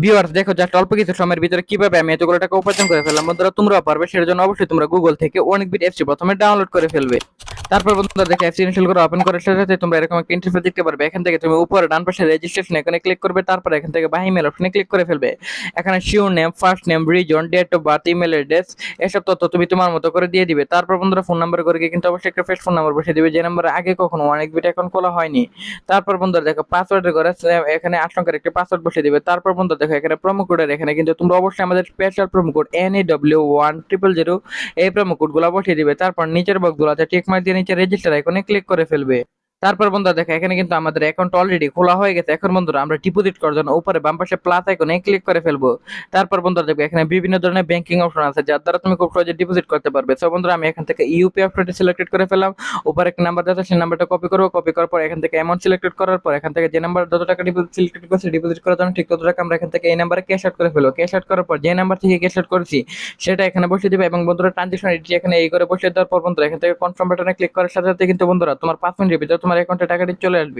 Viewers দেখো just অল্প কিছু সময়ের ভিতরে কিভাবে আমি এতগুলো টাকা উপার্জন করে ফেললাম। বন্ধুরা তোমরাও পারবে, সেটার জন্য অবশ্যই তোমরা গুগল থেকে অনেকবিট অ্যাপসটি প্রথমে ডাউনলোড করে ফেলবে। তারপর বন্ধুরা দেখো অ্যাপস ইনস্টল করে ওপেন করার সাথে সাথে তোমরা এরকম একটা ইন্টারফেস দেখতে পারবে। এখান থেকে তুমি উপরে ডান পাশে রেজিস্ট্রেশন এখানে ক্লিক করবে, তারপর এখান থেকে বাই ইমেল অপশনে ক্লিক করে ফেলবে। এখানে surname, first name, reason, date of birth, email address এসব তথ্য তুমি তোমার মতো করে দিয়ে দিবে। তারপর বন্ধুরা ফোন নাম্বার করে কিন্তু অবশ্যই একটা ফ্রেশ ফোন নাম্বার বসিয়ে দিবে, যে নাম্বারে আগে কখনো অনেকবিট অ্যাকাউন্ট খোলা হয়নি। তারপর বন্ধুরা দেখো পাসওয়ার্ডের ঘরে এখানে 8 সংখ্যার একটা পাসওয়ার্ড বসিয়ে দিবে। তারপর বন্ধুরা দেখো এখানে প্রোমো কোডের এখানে কিন্তু তোমরা অবশ্যই আমাদের স্পেশাল প্রোমো কোড NAW1000 এই প্রোমো কোডগুলো বসিয়ে দিবে। তারপর নিচের বক্সগুলোতে টিক মার্ক দিয়ে নিচে রেজিস্টার আইকনে ক্লিক করে ফেলবে। তারপর বন্ধুরা দেখো এখানে কিন্তু আমাদের অ্যাকাউন্ট অলরেডি খোলা হয়ে গেছে। এখন বন্ধুরা আমরা ডিপোজিট করার জন্য উপরে বাম পাশে প্লাস আইকনে ক্লিক করে ফেলবো। তারপর বন্ধুরা দেখো এখানে বিভিন্ন ধরনের ব্যাংকিং অপশন আছে, যার দ্বারা তুমি খুব সহজে ডিপোজিট করতে পারবে। সো বন্ধুরা আমি এখান থেকে ইউপি অপশনটি সিলেক্টেড করে ফেললাম। উপরে একটা নাম্বার দেওয়া আছে, সেই নাম্বারটা কপি করবো। কপি করার পর এখান থেকে অ্যামাউন্ট সিলেক্টেড করার পর এখান থেকে যে নাম্বার যত টাকা ডিপোজিট সিলেক্টেড করছি, ডিপোজিট করার জন্য ঠিক তত টাকা আমরা এখান থেকে এই নাম্বারে ক্যাশ আউট করে ফেলবো। ক্যাশ আউট করার পর যে নাম্বার থেকে ক্যাশ আউট করেছি সেটা এখানে বসিয়ে দিবে। এবং বন্ধুরা ট্রানজেকশন আইডি এখানে এই করে বসিয়ে দেওয়ার পর বন্ধুরা এখান থেকে কনফার্ম বাটনে ক্লিক করার সাথে সাথে কিন্তু বন্ধুরা তোমার 5 মিনিটের ভিতরে তোমার অ্যাকাউন্টে টাকাটি চলে আসবে।